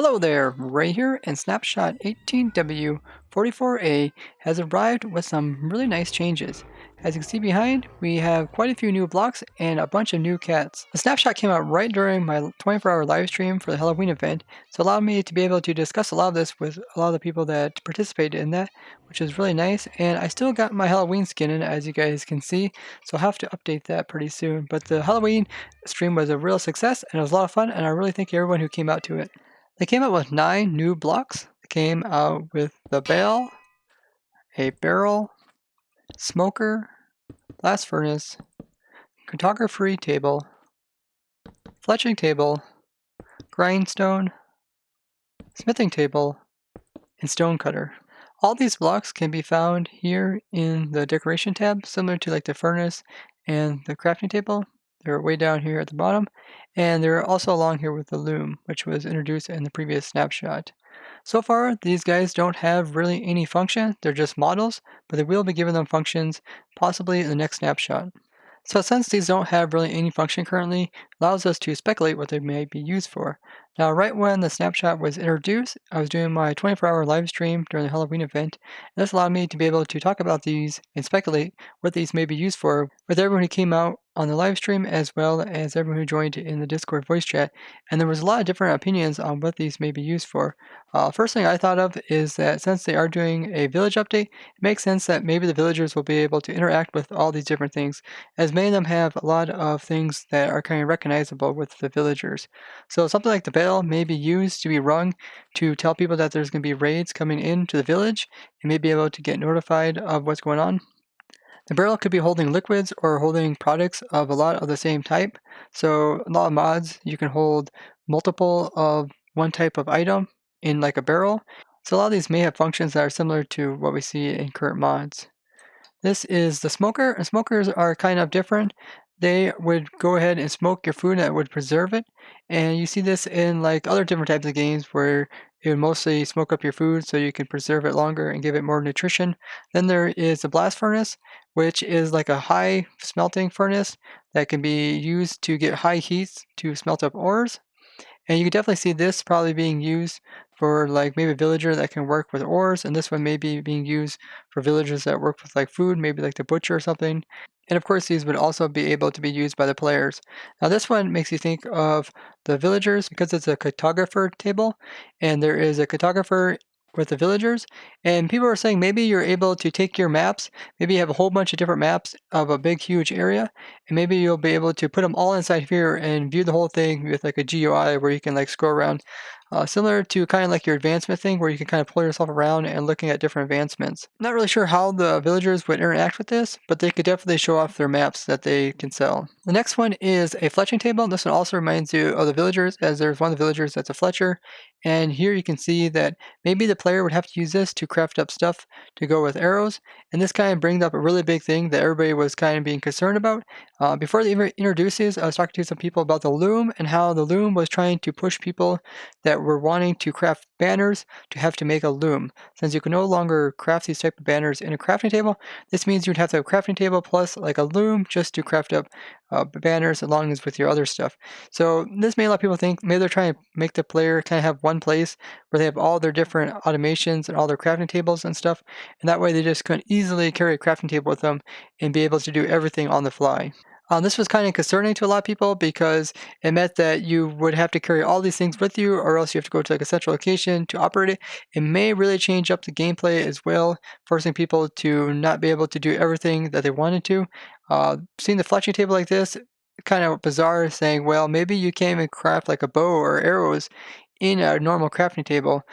Hello there, Ray here, and Snapshot 18W44A has arrived with some really nice changes. As you can see behind, we have quite a few new blocks and a bunch of new cats. The snapshot came out right during my 24-hour live stream for the Halloween event, so it allowed me to be able to discuss a lot of this with a lot of the people that participated in that, which is really nice. And I still got my Halloween skin in, as you guys can see, so I'll have to update that pretty soon. But the Halloween stream was a real success, and it was a lot of fun, and I really thank everyone who came out to it. They came out with 9 new blocks. They came out with the bale, a barrel, smoker, blast furnace, cartography table, fletching table, grindstone, smithing table, and stonecutter. All these blocks can be found here in the decoration tab, similar to like the furnace and the crafting table. They're way down here at the bottom, and they're also along here with the loom, which was introduced in the previous snapshot. So far, these guys don't have really any function, they're just models, but they will be giving them functions possibly in the next snapshot. So since these don't have really any function currently, it allows us to speculate what they may be used for. Now, right when the snapshot was introduced, I was doing my 24-hour live stream during the Halloween event, and this allowed me to be able to talk about these and speculate what these may be used for with everyone who came out on the live stream as well as everyone who joined in the Discord voice chat, and there was a lot of different opinions on what these may be used for. First thing I thought of is that since they are doing a village update, it makes sense that maybe the villagers will be able to interact with all these different things, as many of them have a lot of things that are kind of recognizable with the villagers. So something like the bell may be used to be rung to tell people that there's going to be raids coming into the village and may be able to get notified of what's going on. The barrel could be holding liquids or holding products of a lot of the same type. So a lot of mods, you can hold multiple of one type of item in like a barrel. So a lot of these may have functions that are similar to what we see in current mods. This is the smoker, and smokers are kind of different. They would go ahead and smoke your food and that would preserve it. And you see this in like other different types of games where it would mostly smoke up your food so you can preserve it longer and give it more nutrition. Then there is the blast furnace, which is like a high smelting furnace that can be used to get high heats to smelt up ores. And you can definitely see this probably being used for like maybe a villager that can work with ores, and this one may be being used for villagers that work with like food, maybe like the butcher or something. And of course, these would also be able to be used by the players. Now, this one makes you think of the villagers because it's a cartographer table, and there is a cartographer with the villagers. And people are saying maybe you're able to take your maps, maybe you have a whole bunch of different maps of a big, huge area, and maybe you'll be able to put them all inside here and view the whole thing with like a GUI where you can like scroll around. Similar to kind of like your advancement thing where you can kind of pull yourself around and looking at different advancements. Not really sure how the villagers would interact with this, but they could definitely show off their maps that they can sell. The next one is a fletching table. This one also reminds you of the villagers, as there's one of the villagers that's a fletcher. And here you can see that maybe the player would have to use this to craft up stuff to go with arrows. And this kind of brings up a really big thing that everybody was kind of being concerned about. Before they even introduced these, I was talking to some people about the loom and how the loom was trying to push people that were wanting to craft banners to have to make a loom. Since you can no longer craft these type of banners in a crafting table, this means you'd have to have a crafting table plus like a loom just to craft up banners along with your other stuff. So this made a lot of people think maybe they're trying to make the player kind of have one place where they have all their different automations and all their crafting tables and stuff, and that way they just couldn't easily carry a crafting table with them and be able to do everything on the fly. This was kind of concerning to a lot of people because it meant that you would have to carry all these things with you, or else you have to go to like a central location to operate it. It may really change up the gameplay as well, forcing people to not be able to do everything that they wanted to. Seeing the fletching table like this, kind of bizarre, saying, well, maybe you can't even craft like a bow or arrows in a normal crafting table.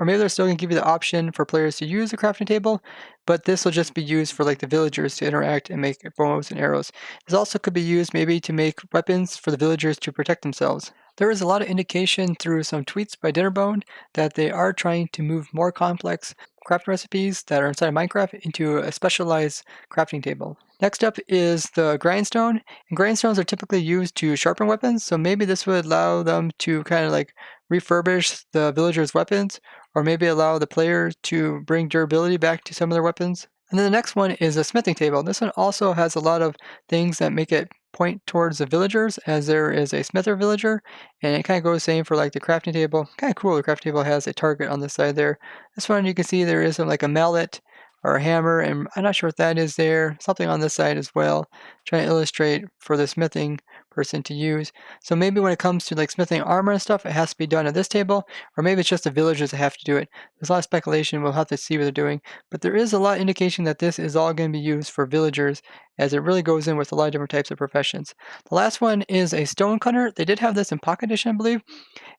Or maybe they're still going to give you the option for players to use the crafting table, but this will just be used for like the villagers to interact and make bows and arrows. This also could be used maybe to make weapons for the villagers to protect themselves. There is a lot of indication through some tweets by Dinnerbone that they are trying to move more complex crafting recipes that are inside of Minecraft into a specialized crafting table. Next up is the grindstone, and grindstones are typically used to sharpen weapons, so maybe this would allow them to kind of like refurbish the villagers' weapons, or maybe allow the player to bring durability back to some of their weapons. And then the next one is a smithing table. This one also has a lot of things that make it point towards the villagers, as there is a smither villager, and it kind of goes the same for like the crafting table. Kind of cool, the crafting table has a target on the side there. This one you can see there is like a mallet or a hammer, and I'm not sure what that is there. Something on this side as well. Trying to illustrate for the smithing person to use. So maybe when it comes to like smithing armor and stuff, it has to be done at this table, or maybe it's just the villagers that have to do it. There's a lot of speculation. We'll have to see what they're doing, but there is a lot of indication that this is all going to be used for villagers, as it really goes in with a lot of different types of professions. The last one is a Stonecutter. They did have this in Pocket Edition, I believe,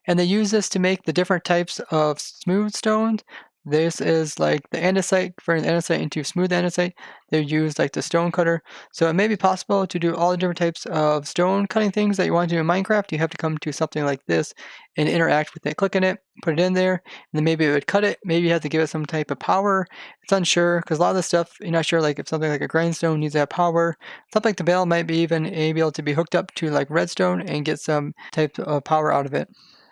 and they use this to make the different types of smooth stones. This is like the andesite, converting the andesite into smooth andesite. They use like the Stonecutter. So it may be possible to do all the different types of stone cutting things that you want to do in Minecraft. You have to come to something like this and interact with it. Click on it, put it in there, and then maybe it would cut it. Maybe you have to give it some type of power. It's unsure, because a lot of the stuff, you're not sure like if something like a grindstone needs to have power. Something like the bale might be even able to be hooked up to like redstone and get some type of power out of it.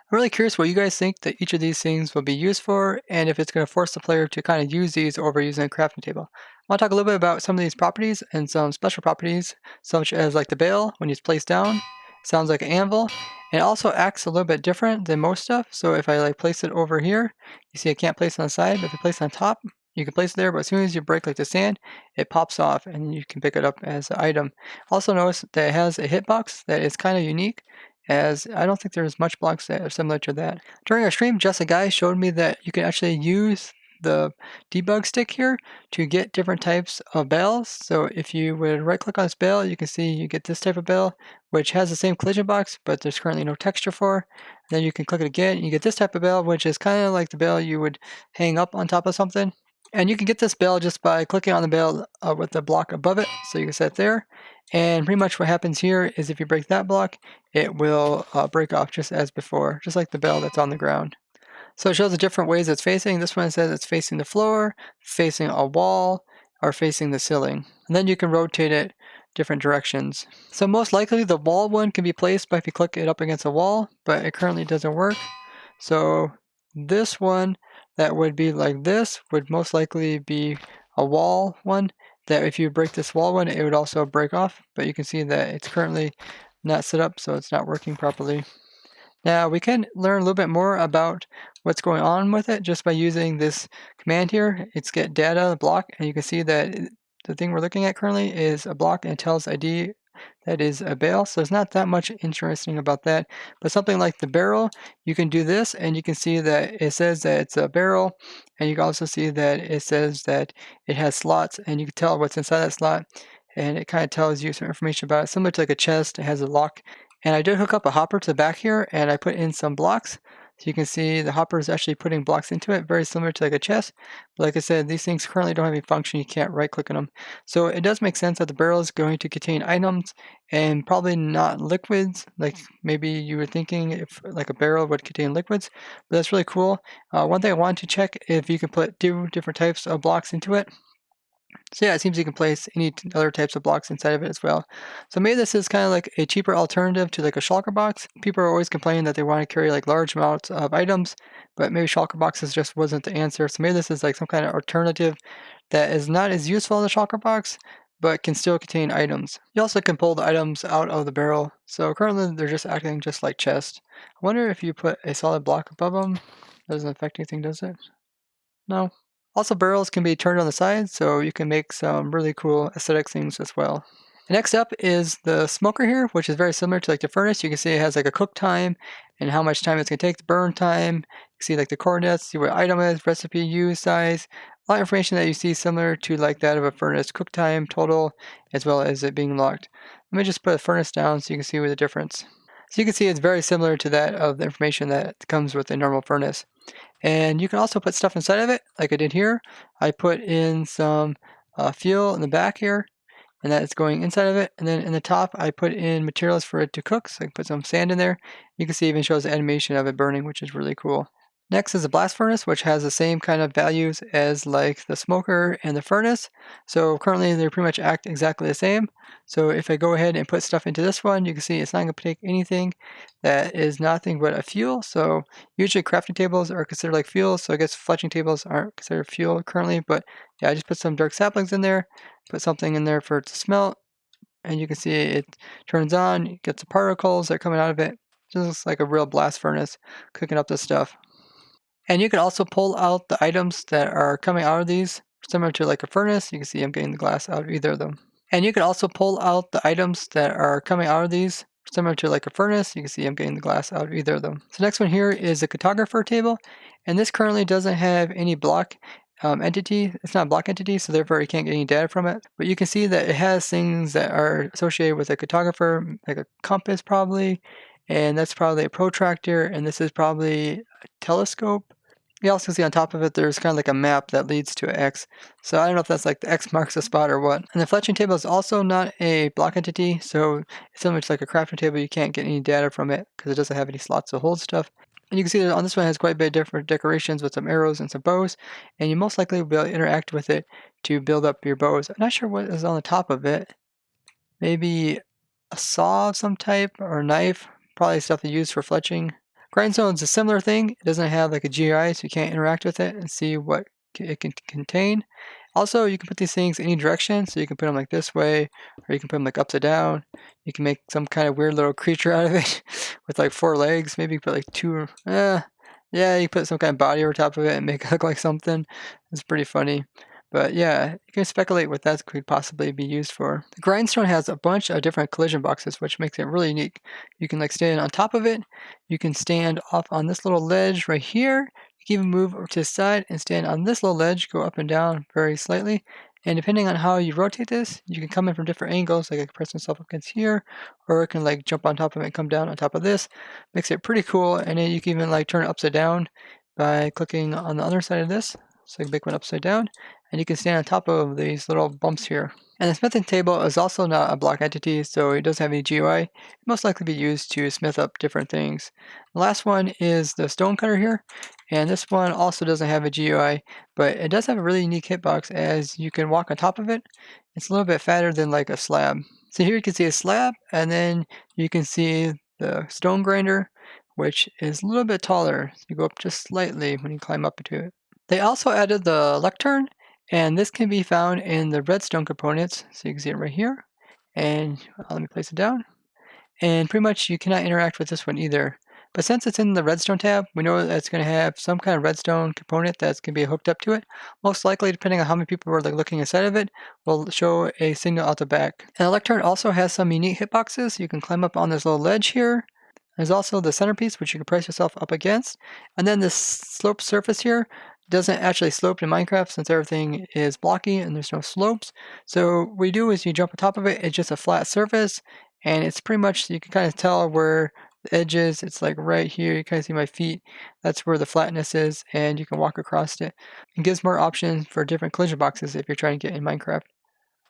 I'm really curious what you guys think that each of these things will be used for, and if it's going to force the player to kind of use these over using a crafting table. I want to talk a little bit about some of these properties and some special properties, such as like the bale, when it's placed down, sounds like an anvil, and it also acts a little bit different than most stuff. So if I like place it over here, you see I can't place it on the side, but if I place it on top, you can place it there, but as soon as you break like the sand, it pops off and you can pick it up as an item. Also notice that it has a hitbox that is kind of unique, as I don't think there's much blocks that are similar to that. During our stream, just a guy showed me that you can actually use the debug stick here to get different types of bales. So if you would right click on this bale, you can see you get this type of bale, which has the same collision box, but there's currently no texture for. Then you can click it again, and you get this type of bale, which is kind of like the bale you would hang up on top of something. And you can get this bale just by clicking on the bale with the block above it. So you can set it there. And pretty much what happens here is if you break that block, it will break off just as before, just like the bell that's on the ground. So it shows the different ways it's facing. This one says it's facing the floor, facing a wall, or facing the ceiling. And then you can rotate it different directions. So most likely the wall one can be placed by if you click it up against a wall, but it currently doesn't work. So this one that would be like this would most likely be a wall one, that if you break this wall one, it would also break off, but you can see that it's currently not set up, so it's not working properly. Now we can learn a little bit more about what's going on with it just by using this command here. It's get data block, and you can see that the thing we're looking at currently is a block, and it tells ID that is a bale. So there's not that much interesting about that. But something like the barrel, you can do this, and you can see that it says that it's a barrel, and you can also see that it says that it has slots, and you can tell what's inside that slot, and it kind of tells you some information about it, similar to like a chest. It has a lock. And I did hook up a hopper to the back here, and I put in some blocks. So you can see the hopper is actually putting blocks into it, very similar to like a chest. But like I said, these things currently don't have any function. You can't right click on them. So it does make sense that the barrel is going to contain items and probably not liquids, like maybe you were thinking if like a barrel would contain liquids. But that's really cool. One thing I wanted to check if you can put two different types of blocks into it. So yeah, it seems you can place any other types of blocks inside of it as well. So maybe this is kind of like a cheaper alternative to like a shulker box. People are always complaining that they want to carry like large amounts of items, but maybe shulker boxes just wasn't the answer. So maybe this is like some kind of alternative that is not as useful as a shulker box, but can still contain items. You also can pull the items out of the barrel. So currently they're just acting just like chests. I wonder if you put a solid block above them, doesn't affect anything, does it? No. Also, barrels can be turned on the side, so you can make some really cool aesthetic things as well. Next up is the smoker here, which is very similar to like the furnace. You can see it has like a cook time and how much time it's going to take, the burn time. You can see like the coordinates, see what item is, recipe, use, size. A lot of information that you see similar to like that of a furnace, cook time, total, as well as it being locked. Let me just put a furnace down so you can see the difference. So you can see it's very similar to that of the information that comes with a normal furnace. And you can also put stuff inside of it, like I did here. I put in some fuel in the back here, and that is going inside of it. And then in the top, I put in materials for it to cook, so I can put some sand in there. You can see it even shows the animation of it burning, which is really cool. Next is the blast furnace, which has the same kind of values as like the smoker and the furnace. So currently they pretty much act exactly the same. So if I go ahead and put stuff into this one, you can see it's not going to take anything that is nothing but a fuel. So usually crafting tables are considered like fuel. So I guess fletching tables aren't considered fuel currently. But yeah, I just put some dark saplings in there, put something in there for it to smelt, and you can see it turns on, it gets the particles that are coming out of it. Just looks like a real blast furnace cooking up this stuff. And you can also pull out the items that are coming out of these, similar to like a furnace. You can see I'm getting the glass out of either of them. And you can also pull out the items that are coming out of these, similar to like a furnace. You can see I'm getting the glass out of either of them. So next one here is a cartographer table, and this currently doesn't have any block entity. It's not a block entity, so therefore you can't get any data from it. But you can see that it has things that are associated with a cartographer, like a compass probably, and that's probably a protractor, and this is probably a telescope. You also see on top of it, there's kind of like a map that leads to an X. So I don't know if that's like the X marks the spot or what. And the fletching table is also not a block entity, so it's similar to like a crafting table. You can't get any data from it because it doesn't have any slots to hold stuff. And you can see that on this one it has quite a bit of different decorations with some arrows and some bows, and you most likely will be able to interact with it to build up your bows. I'm not sure what is on the top of it. Maybe a saw of some type or a knife, probably stuff they use for fletching. Grindstone is a similar thing. It doesn't have like a GUI, so you can't interact with it and see what it can contain. Also, you can put these things any direction, so you can put them like this way, or you can put them like upside down. You can make some kind of weird little creature out of it with like 4 legs. Maybe you put like 2, yeah, you put some kind of body over top of it and make it look like something. It's pretty funny. But yeah, you can speculate what that could possibly be used for. The Grindstone has a bunch of different collision boxes, which makes it really unique. You can like stand on top of it. You can stand off on this little ledge right here. You can even move over to the side and stand on this little ledge, go up and down very slightly. And depending on how you rotate this, you can come in from different angles, like I can press myself against here, or it can like jump on top of it and come down on top of this. Makes it pretty cool. And then you can even like turn it upside down by clicking on the other side of this. So you can make one upside down, and you can stand on top of these little bumps here. And the smithing table is also not a block entity, so it doesn't have any GUI. It most likely be used to smith up different things. The last one is the Stonecutter here, and this one also doesn't have a GUI, but it does have a really unique hitbox as you can walk on top of it. It's a little bit fatter than like a slab. So here you can see a slab, and then you can see the stone grinder, which is a little bit taller. So you go up just slightly when you climb up into it. They also added the Lectern, and this can be found in the redstone components. So you can see it right here. And let me place it down. And pretty much you cannot interact with this one either. But since it's in the redstone tab, we know that it's going to have some kind of redstone component that's going to be hooked up to it. Most likely, depending on how many people are like looking inside of it, will show a signal out the back. And the Lectern also has some unique hitboxes. You can climb up on this little ledge here. There's also the centerpiece, which you can press yourself up against. And then this sloped surface here doesn't actually slope in Minecraft since everything is blocky and there's no slopes. So what we do is you jump on top of it, it's just a flat surface, and it's pretty much, you can kind of tell where the edge is. It's like right here, you kind of see my feet. That's where the flatness is, and you can walk across it. It gives more options for different collision boxes if you're trying to get in Minecraft.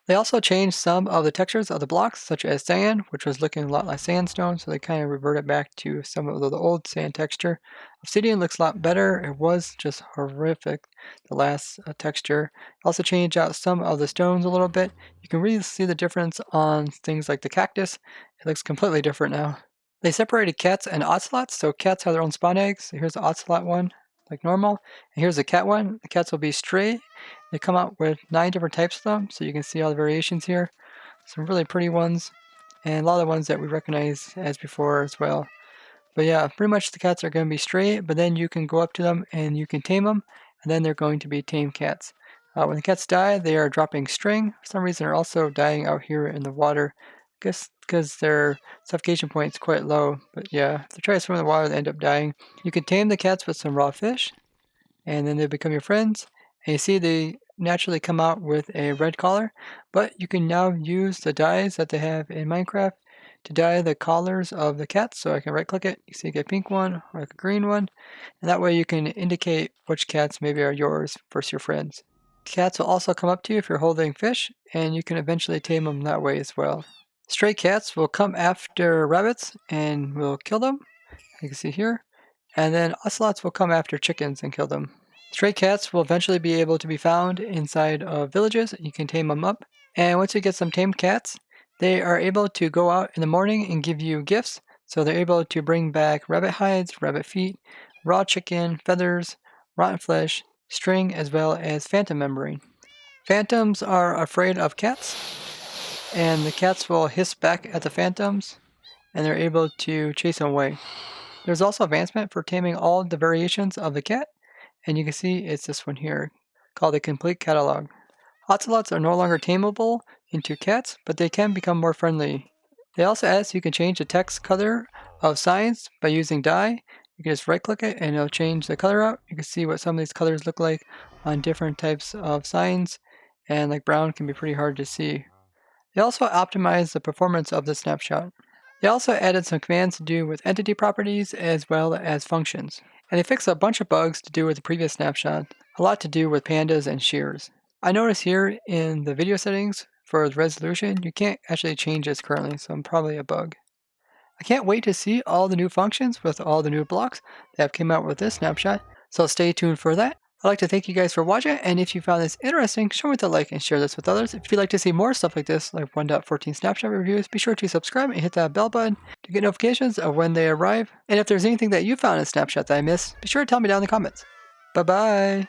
They also changed some of the textures of the blocks, such as sand, which was looking a lot like sandstone, so they kind of reverted back to some of the old sand texture. Obsidian looks a lot better. It was just horrific, the last texture. Also changed out some of the stones a little bit. You can really see the difference on things like the cactus. It looks completely different now. They separated cats and ocelots, so cats have their own spawn eggs. So here's the ocelot one, like normal, and here's the cat one. The cats will be stray. They come out with 9 different types of them, so you can see all the variations here. Some really pretty ones, and a lot of the ones that we recognize as before as well. But yeah, pretty much the cats are going to be stray, but then you can go up to them and you can tame them, and then they're going to be tame cats. When the cats die, they are dropping string. For some reason, they're also dying out here in the water. I guess because their suffocation point is quite low. But yeah, if they try to swim in the water, they end up dying. You can tame the cats with some raw fish, and then they become your friends. And you see they naturally come out with a red collar, but you can now use the dyes that they have in Minecraft to dye the collars of the cats. So I can right click it, you see a pink one or like a green one, and that way you can indicate which cats maybe are yours versus your friends. Cats will also come up to you if you're holding fish, and you can eventually tame them that way as well. Stray cats will come after rabbits and will kill them, you can see here, and then ocelots will come after chickens and kill them. Stray cats will eventually be able to be found inside of villages. You can tame them up. And once you get some tamed cats, they are able to go out in the morning and give you gifts. So they're able to bring back rabbit hides, rabbit feet, raw chicken, feathers, rotten flesh, string, as well as phantom membrane. Phantoms are afraid of cats. and the cats will hiss back at the phantoms, and they're able to chase them away. There's also advancement for taming all the variations of the cat, and you can see it's this one here, called the Complete Catalog. Ocelots are no longer tameable into cats, but they can become more friendly. They also add so you can change the text color of signs by using dye. You can just right click it and it'll change the color out. You can see what some of these colors look like on different types of signs, and like brown can be pretty hard to see. They also optimize the performance of the snapshot. They also added some commands to do with entity properties as well as functions. And they fixed a bunch of bugs to do with the previous snapshot, a lot to do with pandas and shears. I notice here in the video settings for the resolution, you can't actually change this currently, so probably a bug. I can't wait to see all the new functions with all the new blocks that have come out with this snapshot, so stay tuned for that. I'd like to thank you guys for watching, and if you found this interesting, show me the like and share this with others. If you'd like to see more stuff like this, like 1.14 snapshot reviews, be sure to subscribe and hit that bell button to get notifications of when they arrive. And if there's anything that you found in Snapshot that I missed, be sure to tell me down in the comments. Bye-bye!